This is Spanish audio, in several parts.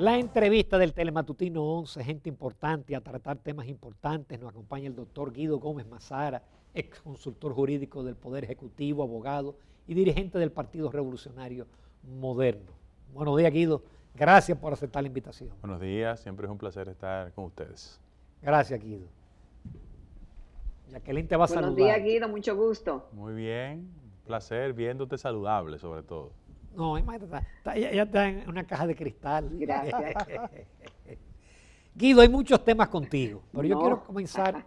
La entrevista del Telematutino 11, gente importante a tratar temas importantes. Nos acompaña el doctor Guido Gómez Mazara, ex consultor jurídico del Poder Ejecutivo, abogado y dirigente del Partido Revolucionario Moderno. Buenos días, Guido. Gracias por aceptar la invitación. Buenos días, siempre es un placer estar con ustedes. Gracias, Guido. Jacqueline te va a saludar. Buenos días, Guido, mucho gusto. Muy bien, un placer viéndote saludable sobre todo. No, imagínate, ella está en una caja de cristal. Gracias. Guido, hay muchos temas contigo, pero yo No. quiero comenzar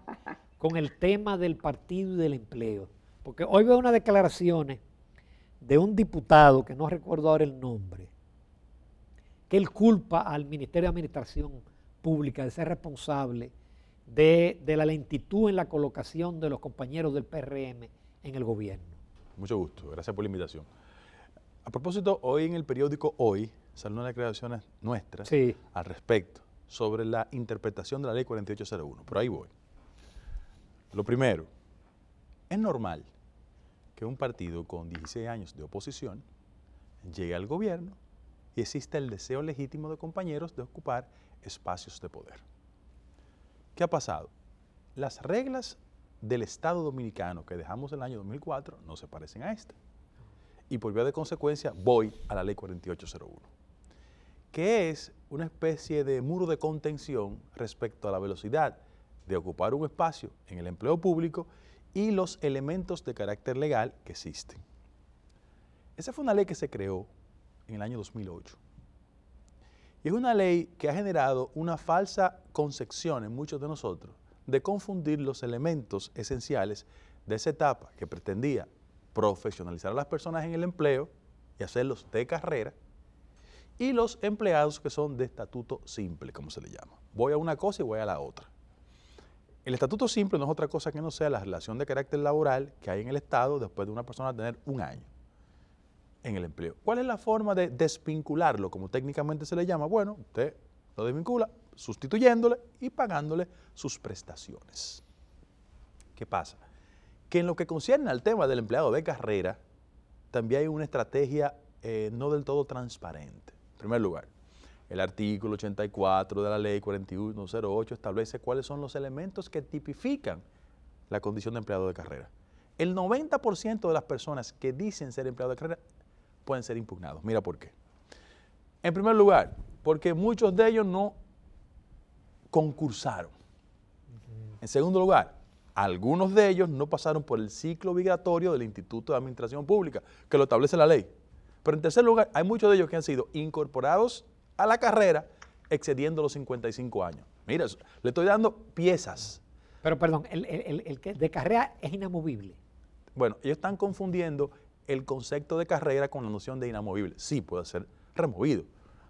con el tema del partido y del empleo, porque hoy veo unas declaraciones de un diputado, que no recuerdo ahora el nombre, que él culpa al Ministerio de Administración Pública de ser responsable de la lentitud en la colocación de los compañeros del PRM en el gobierno. Mucho gusto, gracias por la invitación. A propósito, hoy en el periódico Hoy salió unas declaraciones nuestras al respecto sobre la interpretación de la ley 4801, pero ahí voy. Lo primero, es normal que un partido con 16 años de oposición llegue al gobierno y exista el deseo legítimo de compañeros de ocupar espacios de poder. ¿Qué ha pasado? Las reglas del Estado Dominicano que dejamos en el año 2004 no se parecen a esta. Y por vía de consecuencia voy a la ley 4801, que es una especie de muro de contención respecto a la velocidad de ocupar un espacio en el empleo público y los elementos de carácter legal que existen. Esa fue una ley que se creó en el año 2008. Y es una ley que ha generado una falsa concepción en muchos de nosotros de confundir los elementos esenciales de esa etapa que pretendía profesionalizar a las personas en el empleo y hacerlos de carrera, y los empleados que son de estatuto simple, como se le llama. Voy a una cosa y voy a la otra. El estatuto simple no es otra cosa que no sea la relación de carácter laboral que hay en el Estado después de una persona tener un año en el empleo. ¿Cuál es la forma de desvincularlo, como técnicamente se le llama? Bueno, usted lo desvincula sustituyéndole y pagándole sus prestaciones. ¿Qué pasa? Que en lo que concierne al tema del empleado de carrera, también hay una estrategia no del todo transparente. En primer lugar, el artículo 84 de la ley 4108 establece cuáles son los elementos que tipifican la condición de empleado de carrera. El 90% de las personas que dicen ser empleado de carrera pueden ser impugnados. Mira por qué. En primer lugar, porque muchos de ellos no concursaron. En segundo lugar, algunos de ellos no pasaron por el ciclo obligatorio del Instituto de Administración Pública, que lo establece la ley. Pero en tercer lugar, hay muchos de ellos que han sido incorporados a la carrera excediendo los 55 años. Mira, le estoy dando piezas. Pero perdón, el que de carrera es inamovible. Bueno, ellos están confundiendo el concepto de carrera con la noción de inamovible. Sí, puede ser removido.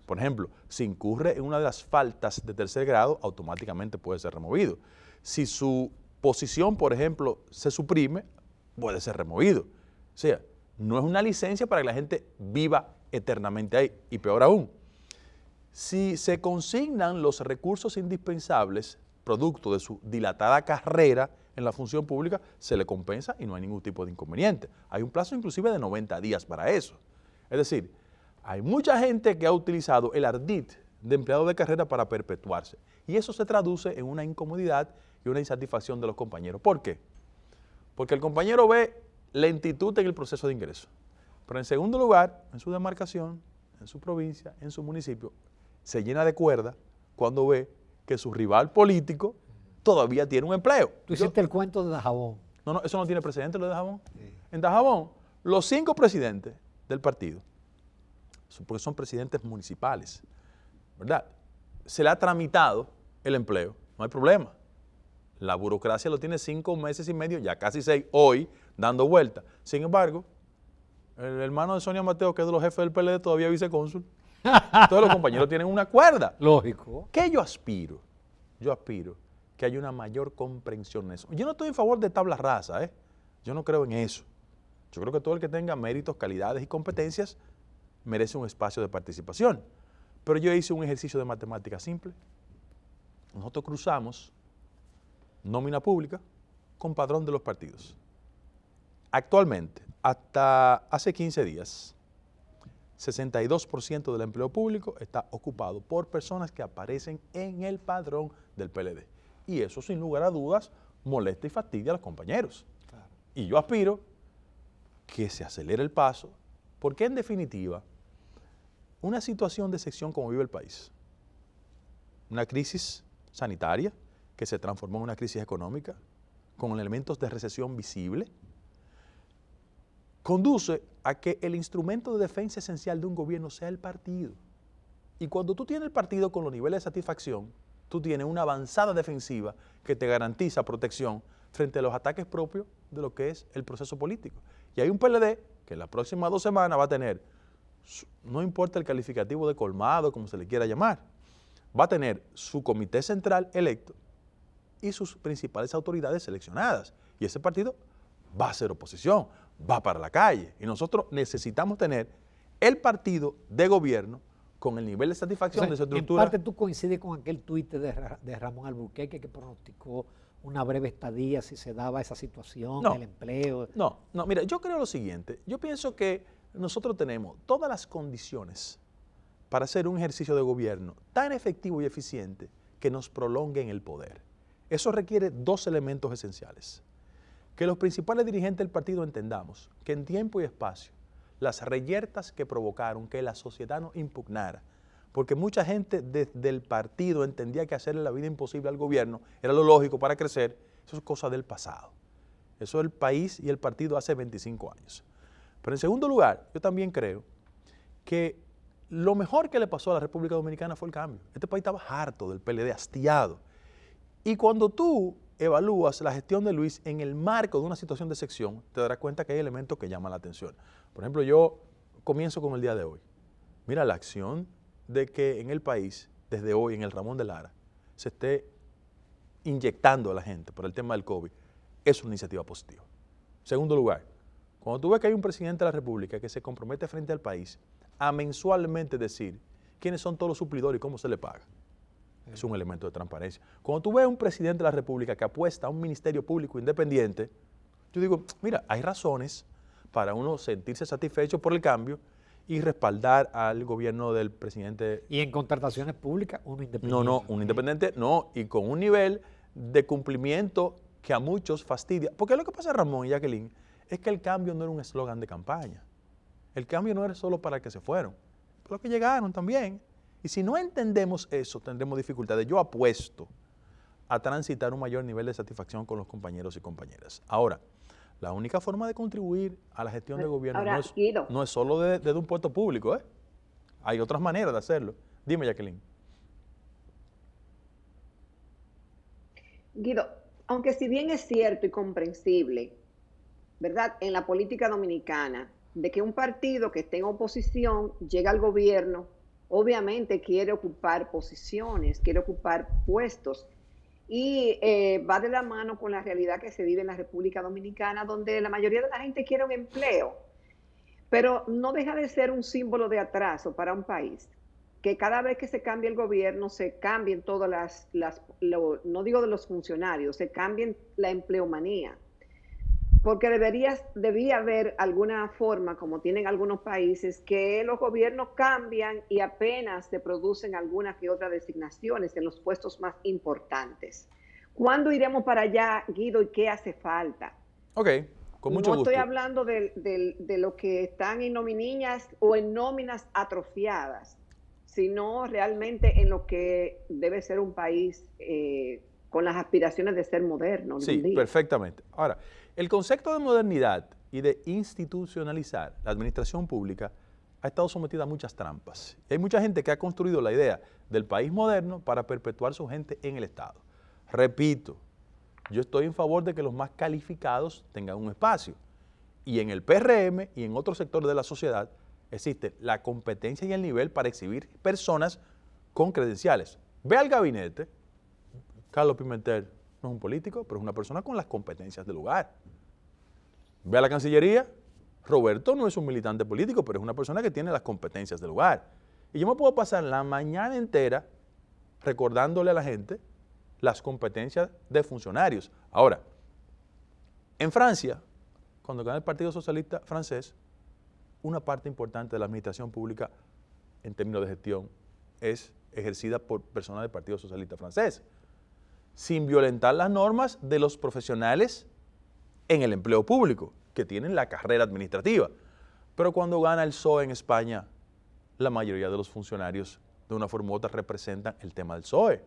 Por ejemplo, si incurre en una de las faltas de tercer grado, automáticamente puede ser removido. Si su posición, por ejemplo, se suprime, puede ser removido. O sea, no es una licencia para que la gente viva eternamente ahí. Y peor aún, si se consignan los recursos indispensables, producto de su dilatada carrera en la función pública, se le compensa y no hay ningún tipo de inconveniente. Hay un plazo inclusive de 90 días para eso. Es decir, hay mucha gente que ha utilizado el ardid de empleado de carrera para perpetuarse. Y eso se traduce en una incomodidad y una insatisfacción de los compañeros. ¿Por qué? Porque el compañero ve lentitud en el proceso de ingreso. Pero en segundo lugar, en su demarcación, en su provincia, en su municipio, se llena de cuerda cuando ve que su rival político todavía tiene un empleo. Tú hiciste el cuento de Dajabón. No, eso no tiene precedente lo de Dajabón. Sí. En Dajabón, los 5 presidentes del partido, porque son presidentes municipales, ¿verdad? Se le ha tramitado el empleo, no hay problema. La burocracia lo tiene 5 meses y medio, ya casi 6, hoy, dando vuelta. Sin embargo, el hermano de Sonia Mateo, que es de los jefes del PLD, todavía es vicecónsul. Todos los compañeros tienen una cuerda. Lógico. ¿Qué yo aspiro? Yo aspiro que haya una mayor comprensión en eso. Yo no estoy en favor de tabla rasa, Yo no creo en eso. Yo creo que todo el que tenga méritos, calidades y competencias merece un espacio de participación. Pero yo hice un ejercicio de matemática simple. Nosotros cruzamos nómina pública con padrón de los partidos. Actualmente, hasta hace 15 días, 62% del empleo público está ocupado por personas que aparecen en el padrón del PLD. Y eso, sin lugar a dudas, molesta y fastidia a los compañeros. Claro. Y yo aspiro que se acelere el paso, porque en definitiva, una situación de excepción como vive el país, una crisis sanitaria que se transformó en una crisis económica, con elementos de recesión visible, conduce a que el instrumento de defensa esencial de un gobierno sea el partido. Y cuando tú tienes el partido con los niveles de satisfacción, tú tienes una avanzada defensiva que te garantiza protección frente a los ataques propios de lo que es el proceso político. Y hay un PLD que en las próximas 2 semanas va a tener, no importa el calificativo de colmado, como se le quiera llamar, va a tener su comité central electo y sus principales autoridades seleccionadas. Y ese partido va a hacer oposición, va para la calle. Y nosotros necesitamos tener el partido de gobierno con el nivel de satisfacción de su estructura. En parte tú coincides con aquel tuit de Ramón Alburquerque que pronosticó una breve estadía si se daba esa situación, el empleo. No, mira, yo creo lo siguiente. Yo pienso que nosotros tenemos todas las condiciones para hacer un ejercicio de gobierno tan efectivo y eficiente que nos prolongue en el poder. Eso requiere 2 elementos esenciales. Que los principales dirigentes del partido entendamos que en tiempo y espacio las reyertas que provocaron que la sociedad nos impugnara, porque mucha gente desde el partido entendía que hacerle la vida imposible al gobierno era lo lógico para crecer, eso es cosa del pasado. Eso es el país y el partido hace 25 años. Pero en segundo lugar, yo también creo que lo mejor que le pasó a la República Dominicana fue el cambio. Este país estaba harto del PLD, hastiado. Y cuando tú evalúas la gestión de Luis en el marco de una situación de excepción, te darás cuenta que hay elementos que llaman la atención. Por ejemplo, yo comienzo con el día de hoy. Mira, la acción de que en el país, desde hoy, en el Ramón de Lara, se esté inyectando a la gente por el tema del COVID, es una iniciativa positiva. Segundo lugar, cuando tú ves que hay un presidente de la República que se compromete frente al país a mensualmente decir quiénes son todos los suplidores y cómo se le paga, es un elemento de transparencia. Cuando tú ves a un presidente de la República que apuesta a un ministerio público independiente, yo digo, mira, hay razones para uno sentirse satisfecho por el cambio y respaldar al gobierno del presidente. Y en contrataciones públicas, uno independiente. No, un independiente no, y con un nivel de cumplimiento que a muchos fastidia. Porque lo que pasa, Ramón y Jacqueline, es que el cambio no era un eslogan de campaña. El cambio no era solo para que se fueron, pero los que llegaron también. Y si no entendemos eso, tendremos dificultades. Yo apuesto a transitar un mayor nivel de satisfacción con los compañeros y compañeras. Ahora, la única forma de contribuir a la gestión de gobierno no es solo desde un puesto público, ¿eh? Hay otras maneras de hacerlo. Dime, Jacqueline. Guido, aunque si bien es cierto y comprensible, ¿verdad?, en la política dominicana, de que un partido que esté en oposición llega al gobierno, obviamente quiere ocupar posiciones, quiere ocupar puestos, y va de la mano con la realidad que se vive en la República Dominicana, donde la mayoría de la gente quiere un empleo, pero no deja de ser un símbolo de atraso para un país, que cada vez que se cambia el gobierno, se cambien todas no digo de los funcionarios, se cambien la empleomanía. Porque debía haber alguna forma, como tienen algunos países, que los gobiernos cambian y apenas se producen algunas que otras designaciones en los puestos más importantes. ¿Cuándo iremos para allá, Guido, y qué hace falta? Ok, con mucho gusto. No estoy hablando de lo que están en nominillas o en nóminas atrofiadas, sino realmente en lo que debe ser un país con las aspiraciones de ser moderno. Sí, perfectamente. Ahora, el concepto de modernidad y de institucionalizar la administración pública ha estado sometida a muchas trampas. Y hay mucha gente que ha construido la idea del país moderno para perpetuar su gente en el Estado. Repito, yo estoy en favor de que los más calificados tengan un espacio. Y en el PRM y en otros sectores de la sociedad existe la competencia y el nivel para exhibir personas con credenciales. Ve al gabinete, Carlos Pimentel no es un político, pero es una persona con las competencias del lugar. Ve a la Cancillería, Roberto no es un militante político, pero es una persona que tiene las competencias del lugar. Y yo me puedo pasar la mañana entera recordándole a la gente las competencias de funcionarios. Ahora, en Francia, cuando gana el Partido Socialista francés, una parte importante de la administración pública en términos de gestión es ejercida por personas del Partido Socialista Francés, sin violentar las normas de los profesionales en el empleo público, que tienen la carrera administrativa. Pero cuando gana el PSOE en España, la mayoría de los funcionarios de una forma u otra representan el tema del PSOE.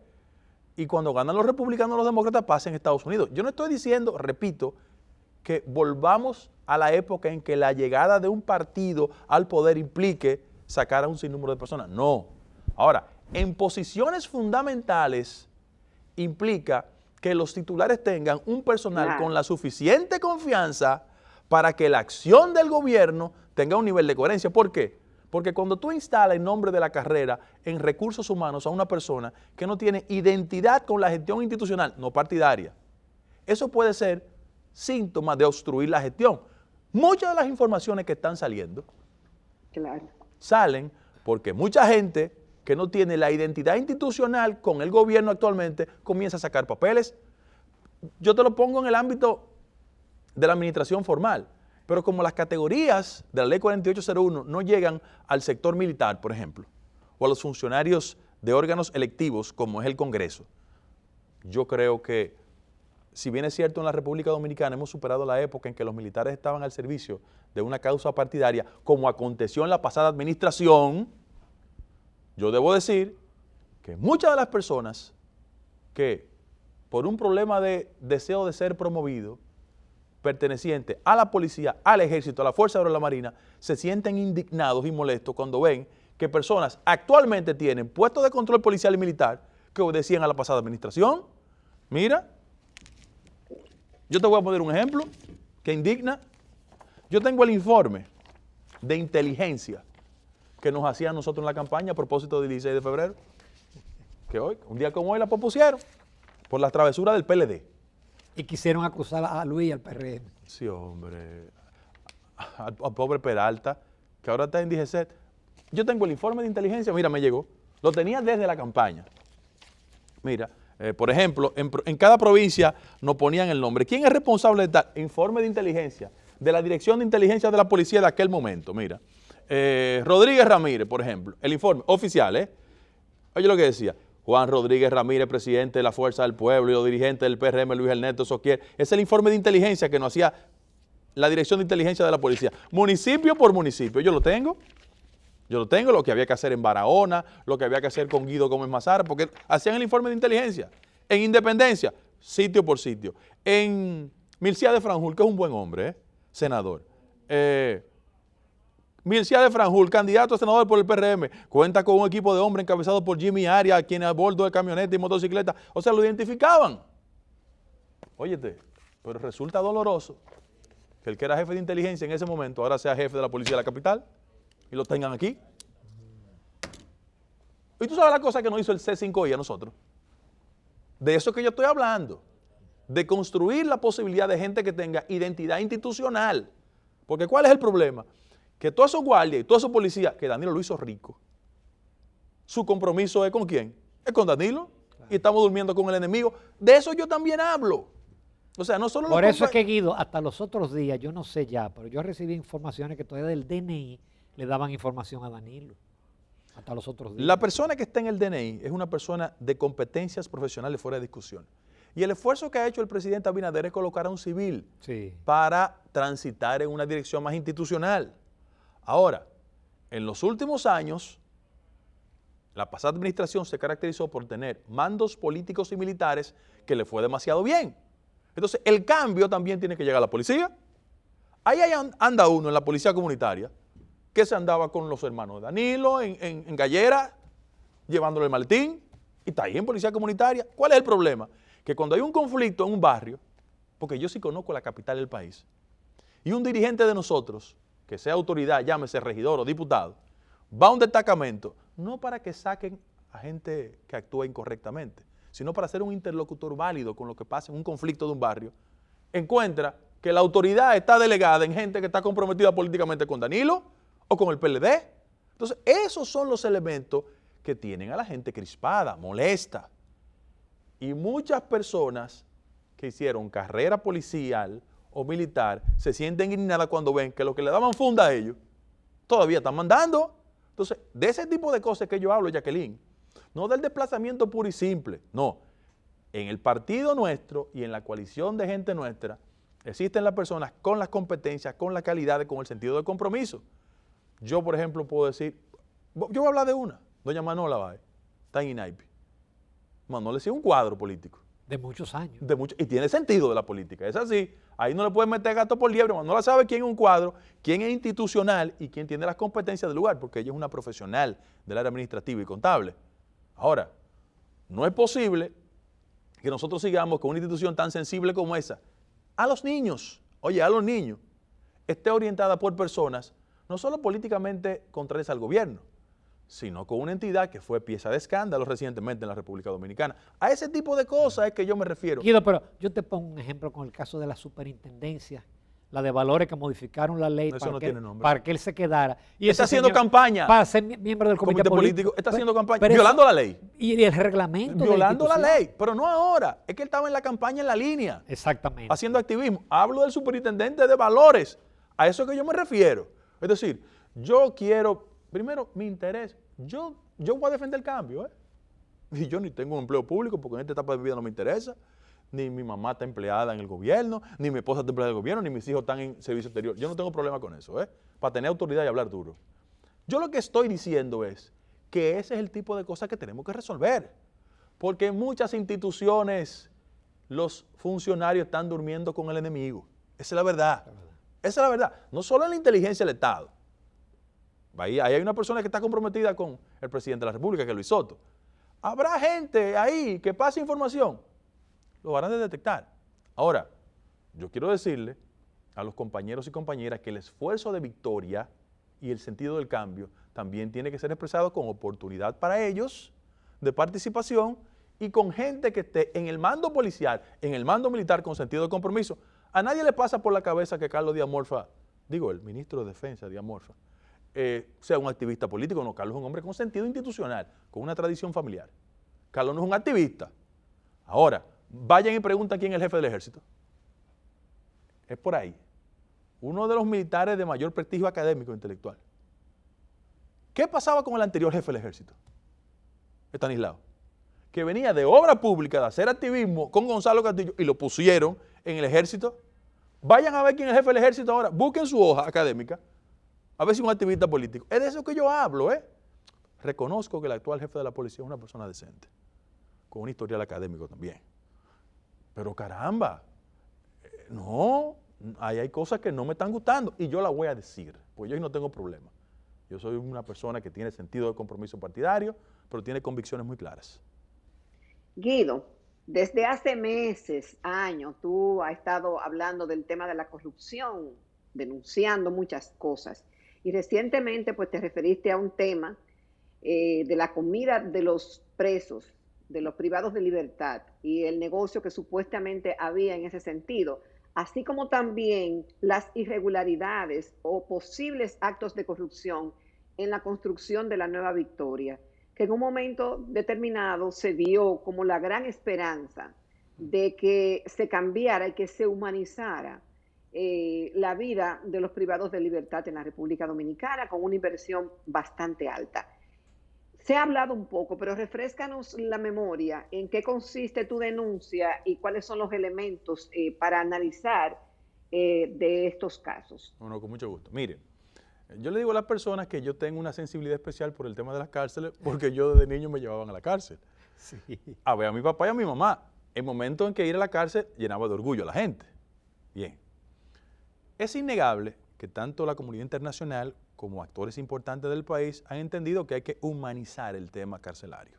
Y cuando ganan los republicanos o los demócratas pasa en Estados Unidos. Yo no estoy diciendo, repito, que volvamos a la época en que la llegada de un partido al poder implique sacar a un sinnúmero de personas. No. Ahora, en posiciones fundamentales implica que los titulares tengan un personal con la suficiente confianza para que la acción del gobierno tenga un nivel de coherencia. ¿Por qué? Porque cuando tú instalas en nombre de la carrera en recursos humanos a una persona que no tiene identidad con la gestión institucional, no partidaria, eso puede ser síntoma de obstruir la gestión. Muchas de las informaciones que están saliendo salen porque mucha gente que no tiene la identidad institucional con el gobierno actualmente comienza a sacar papeles. Yo te lo pongo en el ámbito de la administración formal, pero como las categorías de la ley 4801 no llegan al sector militar, por ejemplo, o a los funcionarios de órganos electivos como es el Congreso, yo creo que, si bien es cierto en la República Dominicana hemos superado la época en que los militares estaban al servicio de una causa partidaria, como aconteció en la pasada administración, yo debo decir que muchas de las personas que por un problema de deseo de ser promovido, perteneciente a la policía, al ejército, a la Fuerza Aérea, a la Marina, se sienten indignados y molestos cuando ven que personas actualmente tienen puestos de control policial y militar que obedecían a la pasada administración. Mira, yo te voy a poner un ejemplo que indigna. Yo tengo el informe de inteligencia que nos hacían nosotros en la campaña a propósito del 16 de febrero, que hoy, un día como hoy, la propusieron por las travesuras del PLD. Y quisieron acusar a Luis y al PRM. Sí, hombre. Al pobre Peralta, que ahora está en DGCET. Yo tengo el informe de inteligencia, mira, me llegó. Lo tenía desde la campaña. Mira, por ejemplo, en cada provincia nos ponían el nombre. ¿Quién es responsable de tal? Informe de inteligencia, de la Dirección de Inteligencia de la Policía de aquel momento, mira. Rodríguez Ramírez, por ejemplo, el informe oficial, Oye lo que decía. Juan Rodríguez Ramírez, presidente de la Fuerza del Pueblo y los dirigentes del PRM, Luis Ernesto Soquier. Es el informe de inteligencia que nos hacía la Dirección de Inteligencia de la Policía. Municipio por municipio. Yo lo tengo, lo que había que hacer en Barahona, lo que había que hacer con Guido Gómez Mazara, porque hacían el informe de inteligencia. En Independencia, sitio por sitio. En Mircea de Franjul, que es un buen hombre, senador. Mircea de Franjul, candidato a senador por el PRM, cuenta con un equipo de hombres encabezado por Jimmy Arias, quien a bordo de camioneta y motocicleta, o sea, lo identificaban. Óyete, pero resulta doloroso que el que era jefe de inteligencia en ese momento ahora sea jefe de la policía de la capital y lo tengan aquí. Y tú sabes la cosa que nos hizo el C5I a nosotros. De eso que yo estoy hablando, de construir la posibilidad de gente que tenga identidad institucional. Porque ¿cuál es el problema? Que todos esos guardias y todos esos policías, que Danilo lo hizo rico, su compromiso es ¿con quién? Es con Danilo. Claro. Y estamos durmiendo con el enemigo. De eso yo también hablo. O sea, no solo... Por eso es que, Guido, hasta los otros días, yo no sé ya, pero yo recibí informaciones que todavía del DNI le daban información a Danilo. Hasta los otros días. La persona que está en el DNI es una persona de competencias profesionales fuera de discusión. Y el esfuerzo que ha hecho el presidente Abinader es colocar a un civil para transitar en una dirección más institucional. Ahora, en los últimos años, la pasada administración se caracterizó por tener mandos políticos y militares que le fue demasiado bien. Entonces, el cambio también tiene que llegar a la policía. Ahí anda uno en la policía comunitaria, que se andaba con los hermanos de Danilo en Gallera, llevándole el maletín, y está ahí en policía comunitaria. ¿Cuál es el problema? Que cuando hay un conflicto en un barrio, porque yo sí conozco la capital del país, y un dirigente de nosotros, que sea autoridad, llámese regidor o diputado, va a un destacamento, no para que saquen a gente que actúa incorrectamente, sino para ser un interlocutor válido con lo que pasa en un conflicto de un barrio, encuentra que la autoridad está delegada en gente que está comprometida políticamente con Danilo o con el PLD. Entonces, esos son los elementos que tienen a la gente crispada, molesta. Y muchas personas que hicieron carrera policial o militar se sienten indignadas cuando ven que lo que le daban funda a ellos todavía están mandando. Entonces, de ese tipo de cosas que yo hablo, Jacqueline, no del desplazamiento puro y simple, no. En el partido nuestro y en la coalición de gente nuestra, existen las personas con las competencias, con las calidades, con el sentido de compromiso. Yo, por ejemplo, puedo decir, yo voy a hablar de una, doña Manola Báez, está en INAIPI. Manola es un cuadro político. De muchos años. Y tiene sentido de la política, es así. Ahí no le pueden meter gato por liebre, Manola sabe quién es un cuadro, quién es institucional y quién tiene las competencias del lugar, porque ella es una profesional del área administrativa y contable. Ahora, no es posible que nosotros sigamos con una institución tan sensible como esa, a los niños, esté orientada por personas no solo políticamente contrarias al gobierno, sino con una entidad que fue pieza de escándalo recientemente en la República Dominicana. A ese tipo de cosas es que yo me refiero. Guido, pero yo te pongo un ejemplo con el caso de la superintendencia, la de Valores, que modificaron la ley para que él se quedara. Y está haciendo campaña. Para ser miembro del comité político. Está haciendo campaña, violando la ley. Y el reglamento. Violando la ley, pero no ahora. Es que él estaba en la campaña en la línea. Exactamente. Haciendo activismo. Hablo del superintendente de Valores. A eso es que yo me refiero. Es decir, yo quiero, primero, mi interés. Yo voy a defender el cambio, Y yo ni tengo un empleo público porque en esta etapa de mi vida no me interesa. Ni mi mamá está empleada en el gobierno, ni mi esposa está empleada en el gobierno, ni mis hijos están en servicio exterior. Yo no tengo problema con eso, para tener autoridad y hablar duro. Yo lo que estoy diciendo es que ese es el tipo de cosas que tenemos que resolver. Porque en muchas instituciones los funcionarios están durmiendo con el enemigo. Esa es la verdad. Esa es la verdad. No solo en la inteligencia del Estado. Ahí hay una persona que está comprometida con el presidente de la República, que es Luis Soto. Habrá gente ahí que pase información. Lo van a detectar. Ahora, yo quiero decirle a los compañeros y compañeras que el esfuerzo de victoria y el sentido del cambio también tiene que ser expresado con oportunidad para ellos de participación y con gente que esté en el mando policial, en el mando militar con sentido de compromiso. A nadie le pasa por la cabeza que Carlos Díaz Morfa, el ministro de Defensa Díaz Morfa, sea un activista político. No, Carlos es un hombre con sentido institucional, con una tradición familiar. Carlos no es un activista. Ahora, vayan y preguntan quién es el jefe del ejército. Es por ahí. Uno de los militares de mayor prestigio académico e intelectual. ¿Qué pasaba con el anterior jefe del ejército? Estanislao. Que venía de obra pública, de hacer activismo con Gonzalo Castillo y lo pusieron en el ejército. Vayan a ver quién es el jefe del ejército ahora. Busquen su hoja académica. A ver si es un activista político. Es de eso que yo hablo, Reconozco que el actual jefe de la policía es una persona decente, con un historial académico también. Pero caramba, no, ahí hay cosas que no me están gustando y yo las voy a decir, pues yo no tengo problema. Yo soy una persona que tiene sentido de compromiso partidario, pero tiene convicciones muy claras. Guido, desde hace meses, años, tú has estado hablando del tema de la corrupción, denunciando muchas cosas. Y recientemente pues te referiste a un tema de la comida de los presos, de los privados de libertad y el negocio que supuestamente había en ese sentido, así como también las irregularidades o posibles actos de corrupción en la construcción de la Nueva Victoria, que en un momento determinado se vio como la gran esperanza de que se cambiara y que se humanizara la vida de los privados de libertad en la República Dominicana con una inversión bastante alta. Se ha hablado un poco, pero refréscanos la memoria en qué consiste tu denuncia y cuáles son los elementos para analizar de estos casos. Bueno, con mucho gusto. Miren, yo le digo a las personas que yo tengo una sensibilidad especial por el tema de las cárceles porque yo desde niño me llevaban a la cárcel. Sí. A ver a mi papá y a mi mamá. El momento en que ir a la cárcel llenaba de orgullo a la gente. Bien. Es innegable que tanto la comunidad internacional como actores importantes del país han entendido que hay que humanizar el tema carcelario.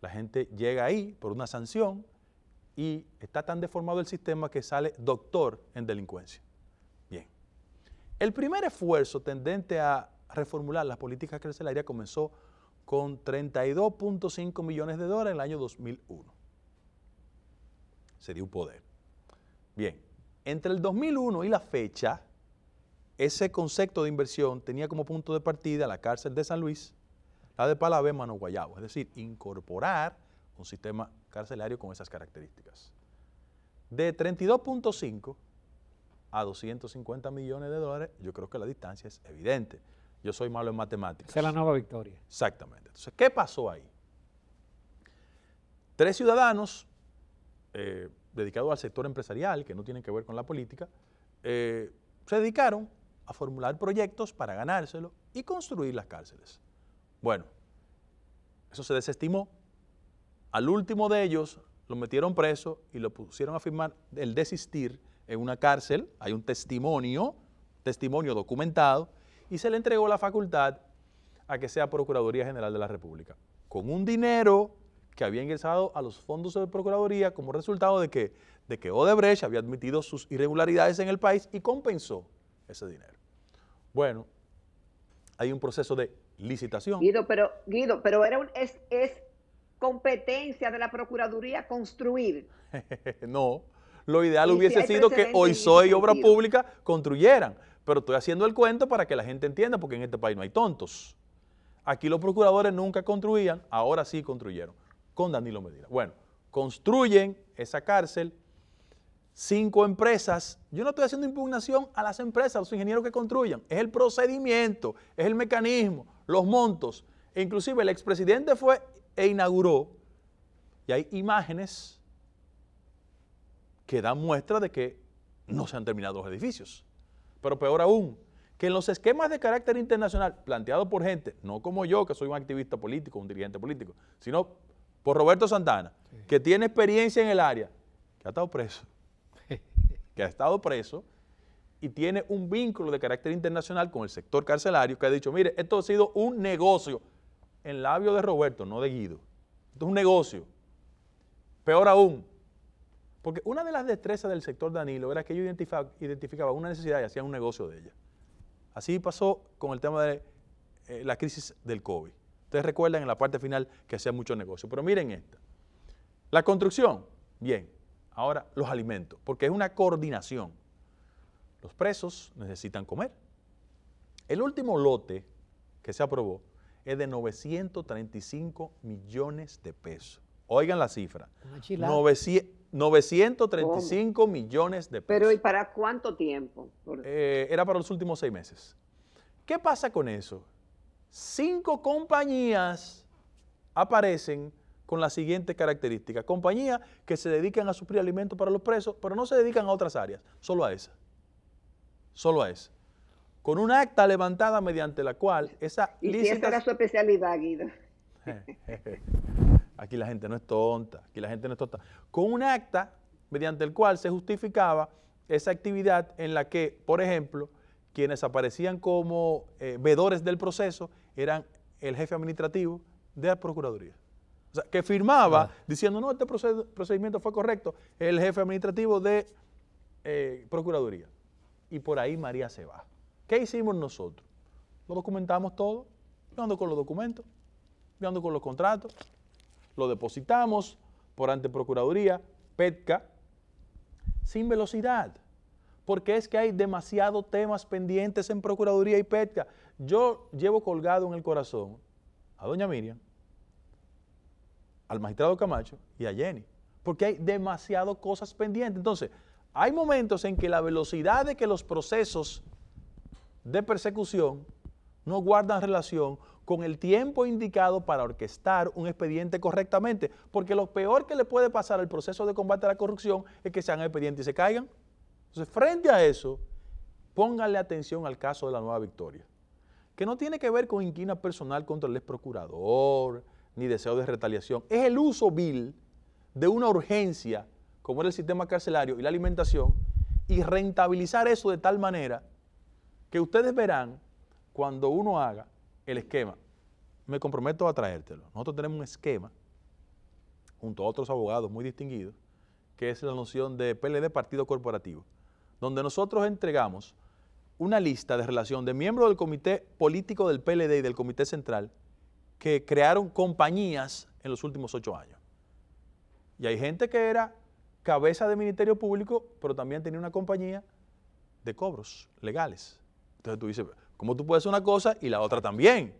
La gente llega ahí por una sanción y está tan deformado el sistema que sale doctor en delincuencia. Bien. El primer esfuerzo tendente a reformular las políticas carcelarias comenzó con 32.5 millones de dólares en el año 2001. Se dio poder. Bien. Entre el 2001 y la fecha, ese concepto de inversión tenía como punto de partida la cárcel de San Luis, la de Palabé, Mano Guayabo, es decir, incorporar un sistema carcelario con esas características. De 32.5 a 250 millones de dólares, yo creo que la distancia es evidente. Yo soy malo en matemáticas. Esa es la nueva victoria. Exactamente. Entonces, ¿qué pasó ahí? 3 ciudadanos dedicados al sector empresarial, que no tienen que ver con la política, se dedicaron a formular proyectos para ganárselo y construir las cárceles. Bueno, eso se desestimó. Al último de ellos lo metieron preso y lo pusieron a firmar el desistir en una cárcel. Hay un testimonio documentado, y se le entregó la facultad a que sea Procuraduría General de la República, con un dinero que había ingresado a los fondos de Procuraduría como resultado de que Odebrecht había admitido sus irregularidades en el país y compensó ese dinero. Bueno, hay un proceso de licitación. Guido, pero es competencia de la Procuraduría construir. No, lo ideal hubiese sido que OISOE y Obra Pública construyeran, pero estoy haciendo el cuento para que la gente entienda, porque en este país no hay tontos. Aquí los procuradores nunca construían, ahora sí construyeron, con Danilo Medina. Bueno, construyen esa cárcel, 5 empresas. Yo no estoy haciendo impugnación a las empresas, a los ingenieros que construyan. Es el procedimiento, es el mecanismo, los montos. E inclusive el expresidente fue e inauguró, y hay imágenes que dan muestra de que no se han terminado los edificios. Pero peor aún, que en los esquemas de carácter internacional planteados por gente, no como yo, que soy un activista político, un dirigente político, sino por Roberto Santana, sí, que tiene experiencia en el área, que ha estado preso, y tiene un vínculo de carácter internacional con el sector carcelario, que ha dicho, mire, esto ha sido un negocio, en labio de Roberto, no de Guido. Esto es un negocio. Peor aún, porque una de las destrezas del sector Danilo era que ellos identificaban una necesidad y hacían un negocio de ella. Así pasó con el tema de la crisis del COVID. Ustedes recuerdan en la parte final que hacían muchos negocios. Pero miren esta. La construcción, bien. Ahora los alimentos, porque es una coordinación. Los presos necesitan comer. El último lote que se aprobó es de 935 millones de pesos. Oigan la cifra. 935 ¿Cómo? Millones de pesos. Pero ¿y para cuánto tiempo? Era para los últimos 6 meses. ¿Qué pasa con eso? 5 compañías aparecen con la siguiente característica. Compañías que se dedican a suplir alimentos para los presos, pero no se dedican a otras áreas, solo a esa. Solo a esa. Con un acta levantada mediante la cual esa ¿Y si esa era su especialidad, Guido? Aquí la gente no es tonta, Con un acta mediante el cual se justificaba esa actividad en la que, por ejemplo, quienes aparecían como vedores del proceso eran el jefe administrativo de la Procuraduría. O sea, que firmaba diciendo, no, este procedimiento fue correcto, el jefe administrativo de Procuraduría. Y por ahí María se va. ¿Qué hicimos nosotros? Lo documentamos todo, yo ando con los documentos, yo ando con los contratos, lo depositamos por ante Procuraduría, PETCA, sin velocidad, porque es que hay demasiados temas pendientes en Procuraduría y PETCA. Yo llevo colgado en el corazón a doña Miriam, al magistrado Camacho y a Jenny, porque hay demasiadas cosas pendientes. Entonces, hay momentos en que la velocidad de que los procesos de persecución no guardan relación con el tiempo indicado para orquestar un expediente correctamente, porque lo peor que le puede pasar al proceso de combate a la corrupción es que se hagan expedientes y se caigan. Entonces, frente a eso, pónganle atención al caso de la Nueva Victoria, que no tiene que ver con inquina personal contra el ex procurador, ni deseo de retaliación. Es el uso vil de una urgencia, como era el sistema carcelario y la alimentación, y rentabilizar eso de tal manera que ustedes verán cuando uno haga el esquema. Me comprometo a traértelo. Nosotros tenemos un esquema, junto a otros abogados muy distinguidos, que es la noción de PLD Partido Corporativo, donde nosotros entregamos una lista de relación de miembros del comité político del PLD y del comité central que crearon compañías en los últimos 8 años. Y hay gente que era cabeza de Ministerio Público, pero también tenía una compañía de cobros legales. Entonces tú dices, ¿cómo tú puedes hacer una cosa y la otra también?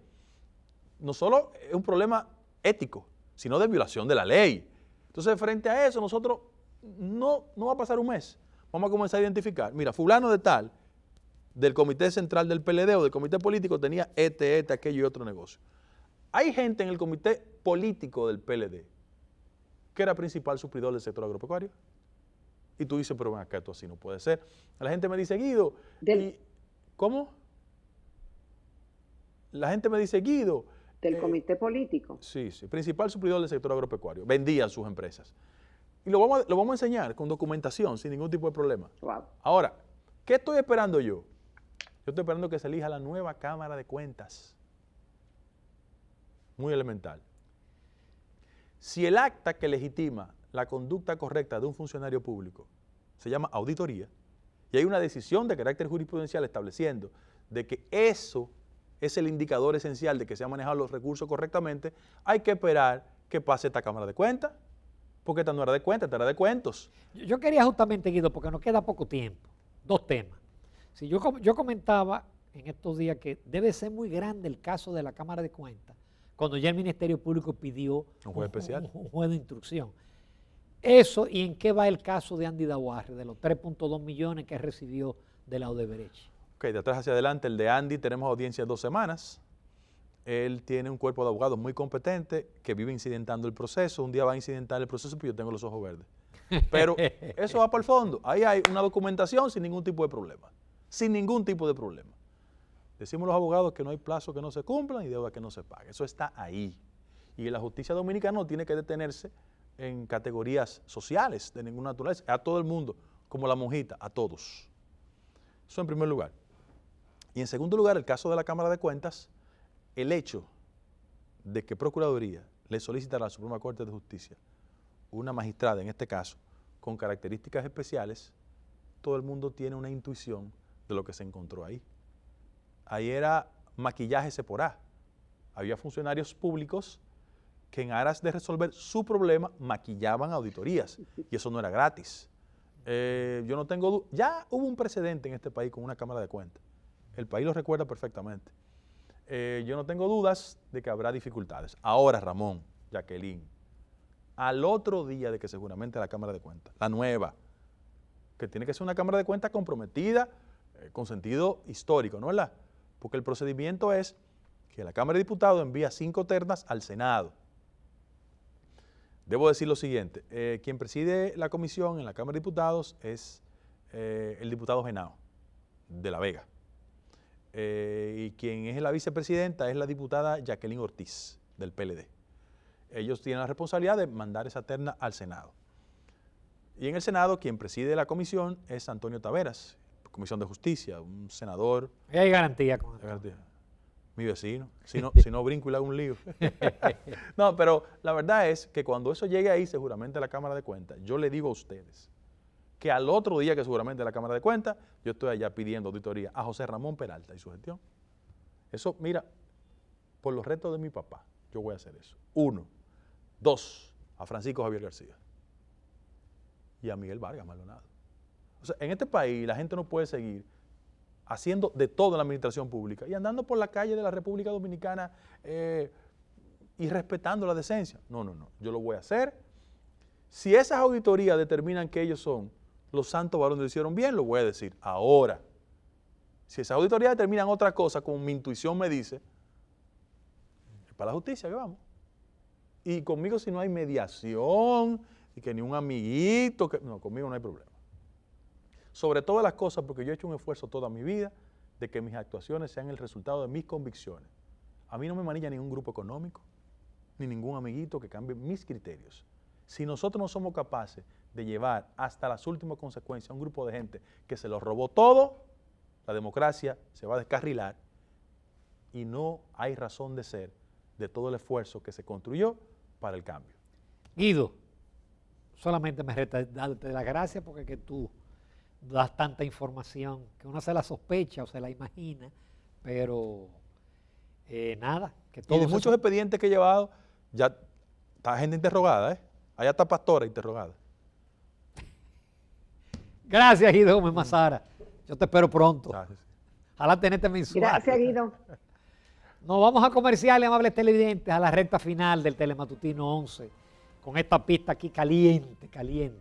No solo es un problema ético, sino de violación de la ley. Entonces, frente a eso, nosotros no va a pasar un mes. Vamos a comenzar a identificar. Mira, fulano de tal del comité central del PLD o del comité político tenía aquello y otro negocio. Hay gente en el comité político del PLD que era principal suplidor del sector agropecuario. Y tú dices, pero ven acá, esto así no puede ser. La gente me dice, Guido, ¿cómo? La gente me dice, Guido. ¿Del comité político? Sí, principal suplidor del sector agropecuario. Vendían sus empresas. Y lo vamos a enseñar con documentación, sin ningún tipo de problema. Wow. Ahora, ¿qué estoy esperando yo? Yo estoy esperando que se elija la nueva Cámara de Cuentas. Muy elemental. Si el acta que legitima la conducta correcta de un funcionario público se llama auditoría, y hay una decisión de carácter jurisprudencial estableciendo de que eso es el indicador esencial de que se han manejado los recursos correctamente, hay que esperar que pase esta Cámara de Cuentas, porque esta no era de cuentas, esta era de cuentos. Yo quería justamente, Guido, porque nos queda poco tiempo, dos temas. Si yo comentaba en estos días que debe ser muy grande el caso de la Cámara de Cuentas, cuando ya el Ministerio Público pidió un juez especial, un juez de instrucción. Eso, ¿y en qué va el caso de Andy Dawarre, de los 3.2 millones que recibió de la Odebrecht? Ok, de atrás hacia adelante, el de Andy, tenemos audiencia en 2 semanas. Él tiene un cuerpo de abogados muy competente que vive incidentando el proceso. Un día va a incidentar el proceso, pero yo tengo los ojos verdes. Pero eso va para el fondo. Ahí hay una documentación sin ningún tipo de problema. Sin ningún tipo de problema. Decimos los abogados que no hay plazo que no se cumplan y deuda que no se pague. Eso está ahí. Y la justicia dominicana no tiene que detenerse en categorías sociales de ninguna naturaleza. A todo el mundo, como la monjita, a todos. Eso en primer lugar. Y en segundo lugar, el caso de la Cámara de Cuentas, el hecho de que Procuraduría le solicitara a la Suprema Corte de Justicia una magistrada, en este caso, con características especiales, todo el mundo tiene una intuición de lo que se encontró ahí. Ahí era maquillaje C por A. Había funcionarios públicos que en aras de resolver su problema maquillaban auditorías y eso no era gratis. Yo no tengo duda. Ya hubo un precedente en este país con una Cámara de Cuentas. El país lo recuerda perfectamente. Yo no tengo dudas de que habrá dificultades. Ahora, Ramón, Jacqueline, al otro día de que se juramente la Cámara de Cuentas, la nueva, que tiene que ser una Cámara de Cuentas comprometida con sentido histórico, ¿no es verdad? Porque el procedimiento es que la Cámara de Diputados envía 5 ternas al Senado. Debo decir lo siguiente, quien preside la comisión en la Cámara de Diputados es el diputado Genao, de La Vega. Y quien es la vicepresidenta es la diputada Jacqueline Ortiz, del PLD. Ellos tienen la responsabilidad de mandar esa terna al Senado. Y en el Senado, quien preside la comisión es Antonio Taveras, Comisión de Justicia, un senador. Y hay garantía con eso. Mi vecino, si no brinco y le hago un lío. No, pero la verdad es que cuando eso llegue ahí, seguramente a la Cámara de Cuentas, yo le digo a ustedes que al otro día que seguramente la Cámara de Cuentas, yo estoy allá pidiendo auditoría a José Ramón Peralta y su gestión. Eso, mira, por los retos de mi papá, yo voy a hacer eso. 1. 2, a Francisco Javier García y a Miguel Vargas Maldonado. O sea, en este país la gente no puede seguir haciendo de todo en la administración pública y andando por la calle de la República Dominicana y respetando la decencia. No, yo lo voy a hacer. Si esas auditorías determinan que ellos son los santos varones que hicieron bien, lo voy a decir. Ahora, si esas auditorías determinan otra cosa, como mi intuición me dice, es para la justicia que vamos. Y conmigo si no hay mediación, y que ni un amiguito, no, conmigo no hay problema. Sobre todas las cosas, porque yo he hecho un esfuerzo toda mi vida de que mis actuaciones sean el resultado de mis convicciones. A mí no me manilla ningún grupo económico, ni ningún amiguito que cambie mis criterios. Si nosotros no somos capaces de llevar hasta las últimas consecuencias a un grupo de gente que se lo robó todo, la democracia se va a descarrilar y no hay razón de ser de todo el esfuerzo que se construyó para el cambio. Guido, solamente me resta darte las gracias porque que tú das tanta información que uno se la sospecha o se la imagina, pero nada. Que y de muchos expedientes que he llevado, ya está gente interrogada, allá está pastora interrogada. Gracias, Guido Gómez Mazara. Yo te espero pronto. Gracias. Ojalá tenerte mensual. Gracias, Guido. Nos vamos a comerciales, amables televidentes, a la recta final del Telematutino 11, con esta pista aquí caliente, caliente.